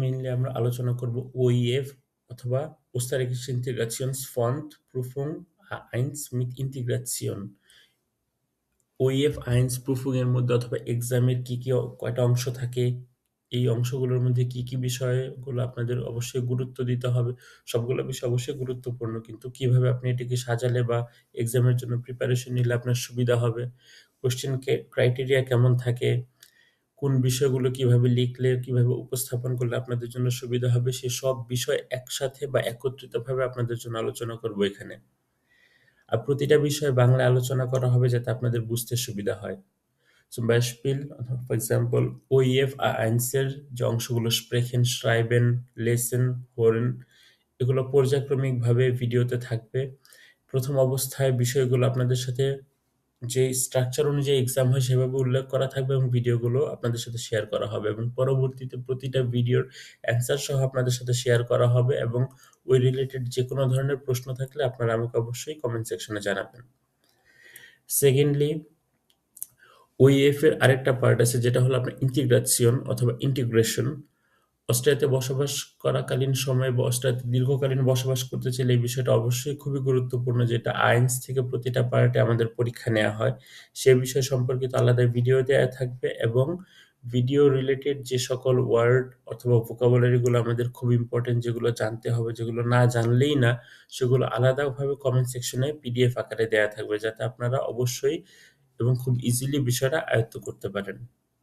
Mainly আমরা আলোচনা করব OEF অথবা Österreichische Integrationsfond-Prüfung A1 mit Integration। OEF A1 proofing এর মধ্যে অথবা এক্সামের কি কয়টা অংশ থাকে, এই অংশগুলোর মধ্যে কি বিষয়গুলো আপনাদের অবশ্যই গুরুত্ব দিতে হবে। সবগুলো বিষয় অবশ্যই গুরুত্বপূর্ণ, কিন্তু কিভাবে আপনি এটিকে সাজালে বা এক্সামের জন্য প্রিপারেশন নিলে আপনার সুবিধা হবে, কোশ্চেন ক্রাইটেরিয়া কেমন থাকে, কোন বিষয়গুলো কিভাবে লিখলে, কিভাবে উপস্থাপন করলে আপনাদের জন্য সুবিধা হবে, সেসব বিষয় একসাথে বা একত্রিতভাবে আপনাদের জন্য আলোচনা করব এখানে। আর প্রতিটা বিষয়ে বাংলায় আলোচনা করা হবে যাতে আপনাদের বুঝতে সুবিধা হয়। Zum Beispiel, for example, OEF A1 এর যে অংশগুলো sprechen, schreiben, lesen, hören, এগুলো পর্যায়ক্রমিকভাবে ভিডিওতে থাকবে। প্রথম অবস্থায় বিষয়গুলো আপনাদের সাথে যে স্ট্রাকচার অনুযায়ী এক্সাম হয় সেভাবে উল্লেখ করা থাকবে এবং ভিডিওগুলো আপনাদের সাথে শেয়ার করা হবে, এবং পরবর্তীতে প্রতিটা ভিডিওর অ্যান্সার সহ আপনাদের সাথে শেয়ার করা হবে, এবং ওই রিলেটেড যে কোনো ধরনের প্রশ্ন থাকলে আপনারা আমাকে অবশ্যই কমেন্ট সেকশনে জানাবেন। সেকেন্ডলি, ওইএফ এর আরেকটা পার্ট আছে যেটা হলো আপনার ইন্টিগ্রেশন অথবা ইন্টিগ্রেশন। অস্ট্রিয়াতে বসবাস করাকালীন সময়ে বা অস্ট্রিয়াতে দীর্ঘকালীন বসবাস করতে চাইলে এই বিষয়টা অবশ্যই খুবই গুরুত্বপূর্ণ, যেটা আইনস থেকে প্রতিটা পার্টে আমাদের পরীক্ষা নেওয়া হয়। সে বিষয় সম্পর্কিত আলাদা ভিডিও দেয়া থাকবে, এবং ভিডিও রিলেটেড যে সকল ওয়ার্ড অথবা ভোকাবুলারিগুলো আমাদের খুব ইম্পর্টেন্ট, যেগুলো জানতে হবে, যেগুলো না জানলেই না, সেগুলো আলাদাভাবে কমেন্ট সেকশনে পিডিএফ আকারে দেয়া থাকবে, যাতে আপনারা অবশ্যই এবং খুব ইজিলি বিষয়টা আয়ত্ত করতে পারেন।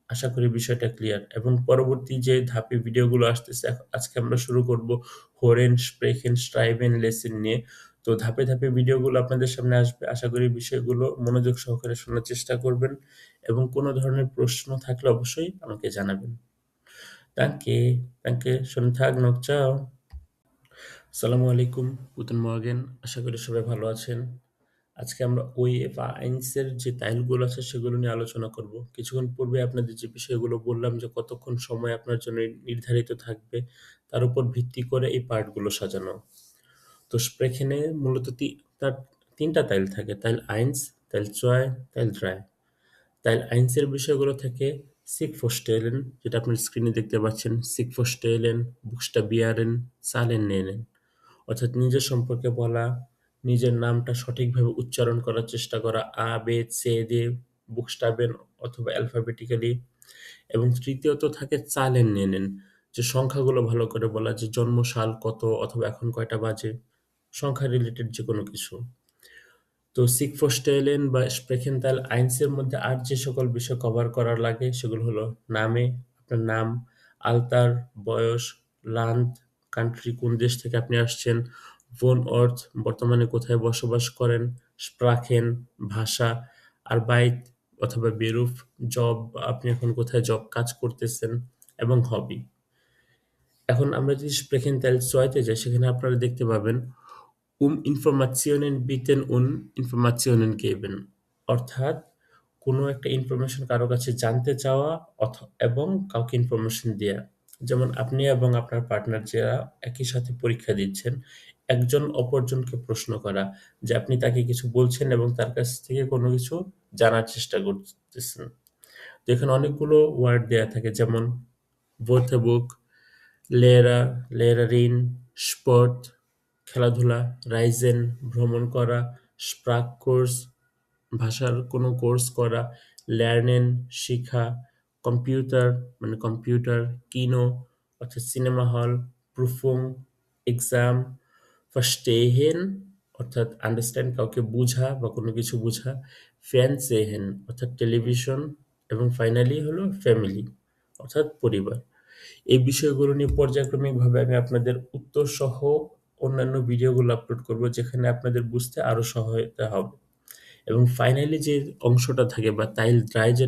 আশা করি বিষয়টা ক্লিয়ার। এবং পরবর্তী যে ধাপে ভিডিওগুলো আসতেছে, আজকে আমরা শুরু করব হোরেন, স্প্রেখেন, স্ট্রাইবেন, লেসেন নিয়ে। তো ধাপে ভিডিওগুলো আপনাদের সামনে আসবে। আশা করি বিষয়গুলো মনোযোগ সহকারে শোনার চেষ্টা করবেন, এবং কোনো ধরনের প্রশ্ন থাকলে অবশ্যই আমাকে জানাবেন। Danke, danke, schönen Tag noch, ciao। আসসালামু আলাইকুম, গুতেন মর্গেন। আশা করি সবাই ভালো আছেন। আজকে আমরা ওইএফ আইনস এর যে টাইলগুলো আছে সেগুলো নিয়ে আলোচনা করব। কিছুক্ষণ পূর্বে আপনাদের যে বিষয়গুলো বললাম যে কতক্ষণ সময় আপনার জন্য নির্ধারিত থাকবে, তার উপর ভিত্তি করে এই পার্টগুলো সাজানো। তো স্প্রেখেনে মূলত তার ৩টা টাইল থাকে: টাইল 1, টাইল 2, টাইল 3। টাইল 1 এর বিষয়গুলো থাকে সিক ফোরস্টেলেন, যেটা আপনার স্ক্রিনে দেখতে পাচ্ছেন, সিক ফোরস্টেলেন, বুকস্টাবিয়ারেন, সালেন নেলেন, অর্থাৎ নিজের সম্পর্কে বলা, নিজের নামটা সঠিকভাবে উচ্চারণ করার চেষ্টা করা, আ, বে, সে দিয়ে, বুকস্টাবেন অথবা অ্যালফাবেটিক্যালি। এবং তৃতীয়ত থাকে চালেন নেনেন, যে সংখ্যাগুলো ভালো করে বলা, যে জন্ম সাল কত অথবা এখন কয়টা বাজে, সংখ্যা রিলেটেড যে কোনো কিছু। তো সিক ফোরস্টেলেন বা স্প্রেখেনতাল আইনসের মধ্যে আর যে সকল বিষয় কভার করার লাগে সেগুলো হলো নামে, আপনার নাম, আলতার, বয়স, লান্ড, কান্ট্রি, কোন দেশ থেকে আপনি আসছেন, ভোন অর্থ, বর্তমানে কোথায় বসবাস করেন, স্প্রাখেন, ভাষা, আর বাইত অথবা বেরুফ, জব, আপনি এখন কোথায় জব কাজ করতেছেন, এবং হবি। এখন আমরা যদি স্প্রেখেনতাল 2 যাই, সেখানে আপনারা দেখতে পাবেন Informationen bieten und Informationen geben, অর্থাৎ কোনো একটা ইনফরমেশন কারো কাছে জানতে চাওয়া এবং কাউকে ইনফরমেশন দেয়া। যেমন আপনি এবং আপনার পার্টনার যারা একই সাথে পরীক্ষা দিচ্ছেন, একজন অপরজনকে প্রশ্ন করা, যে আপনি তাকে কিছু বলছেন এবং তার কাছ থেকে কোনো কিছু জানার চেষ্টা করতেছেন। তো এখানে অনেকগুলো ওয়ার্ড দেয়া থাকে, যেমন Wörterbuch, Lehrer, Lehrerin, Sport, খেলাধুলা, রাইজেন, ভ্রমণ করা, স্প্রাক কোর্স, ভাষার কোনো কোর্স করা, লার্নেন, শিখা, কম্পিউটার মানে কম্পিউটার, কিনো অর্থাৎ সিনেমা হল, প্রুফুং এক্সাম, ভার্স্টেহেন অর্থাৎ আন্ডারস্ট্যান্ড কাউকে বুঝা বা কোনো কিছু বুঝা, ফ্যানসেহেন অর্থাৎ টেলিভিশন, এবং ফাইনালি হলো ফ্যামিলি অর্থাৎ পরিবার। এই বিষয়গুলো নিয়ে পর্যায়ক্রমিকভাবে আমি আপনাদের উত্তর সহ অন্যান্য ভিডিওগুলো আপলোড করব, যেখানে আপনাদের বুঝতে আরো সহায়তা হবে। এবং ফাইনালি যে অংশটা থাকে বা টাইল ড্রাই যে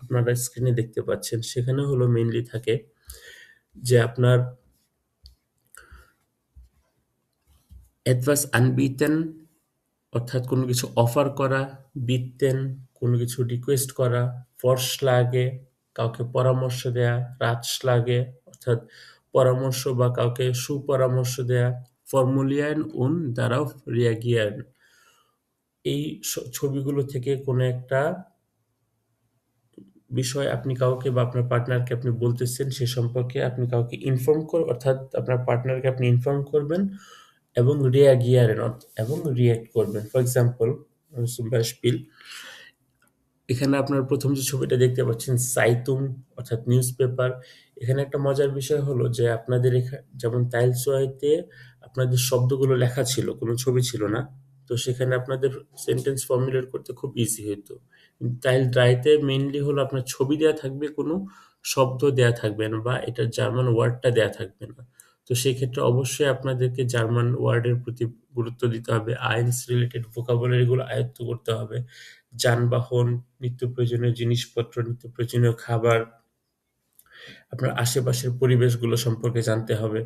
আপনারা স্ক্রিনে দেখতে পাচ্ছেন, সেখানে হলো মেইনলি থাকে যে আপনার etwas anbieten অর্থাৎ কোনো কিছু অফার করা, বিত্তেন কোনো কিছু রিকোয়েস্ট করা, ফরশ্লাগে কাউকে পরামর্শ দেয়া, রাতশ্লাগে অর্থাৎ পরামর্শ বা কাউকে সুপরামর্শ দেয়া, ফর্মুলিয়ান উন darauf reagieren, এই ছবিগুলো থেকে কোনো একটা বিষয় আপনি কাউকে বা আপনার পার্টনারকে আপনি বলতেছেন সে সম্পর্কে আপনি কাউকে ইনফর্ম অর্থাৎ আপনার পার্টনারকে আপনি ইনফর্ম করবেন এবং reagieren এবং রিঅ্যাক্ট করবেন। ফর এক্সাম্পল, zum Beispiel এখানে আপনার ১ম যে ছবিটা দেখতে পাচ্ছেন Zeitung অর্থাৎ নিউজপেপার। এখানে একটা মজার বিষয় হলো যে আপনাদের যেমন Teilzeitung আপনাদের শব্দগুলো লেখা ছিল, কোনো ছবি ছিল না। তো সেখানে আপনাদের সেন্টেন্স ফর্মুলেট করতে খুব ইজি হইতো। কিন্তু Teil 3 তে মেইনলি হলো আপনার ছবি দেয়া থাকবে, কোনো শব্দ দেয়া থাকবে না বা এটার জার্মান ওয়ার্ডটা দেয়া থাকবে না। তো সেক্ষেত্রে অবশ্যই আপনাদেরকে জার্মান ওয়ার্ডের প্রতি গুরুত্ব দিতে হবে। আইনস রিলেটেড ভোকাবুলারি গুলো আয়ত্ত করতে হবে। যানবাহন, নিত্য প্রয়োজনীয় জিনিসপত্র, নিত্য প্রয়োজনীয় খাবার, আপনার আশেপাশের পরিবেশগুলো সম্পর্কে জানতে হবে।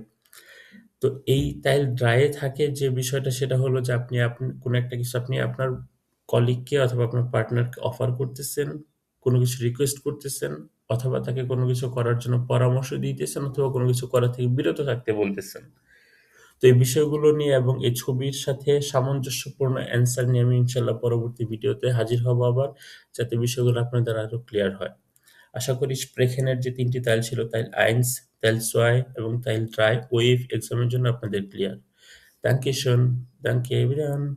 তো এই Teil 3 এ থাকে যে বিষয়টা সেটা হলো যে আপনি কোনো একটা কিছু আপনি আপনার কলিগকে অথবা আপনার পার্টনারকে অফার করতেছেন, কোনো কিছু রিকোয়েস্ট করতেছেন অথবা তাকে কোনো কিছু করার জন্য পরামর্শ দিতেছেন অথবা কোনো কিছু করা থেকে বিরত থাকতে বলতেছেন। তো এই বিষয়গুলো নিয়ে এবং এই ছবির সাথে সামঞ্জস্যপূর্ণ অ্যান্সার নিয়ে আমি ইনশাআল্লাহ পরবর্তী ভিডিওতে হাজির হব আবার, যাতে বিষয়গুলো আপনাদের আরো ক্লিয়ার হয়। আশা করি স্প্রেখেনের যে ৩ টি তাইল ছিল, তাইল 1, তাইল 2 এবং তাইল 3 ওয়েভ এক্সামের জন্য আপনাদের ক্লিয়ার। Dankeschön. Danke, wieder.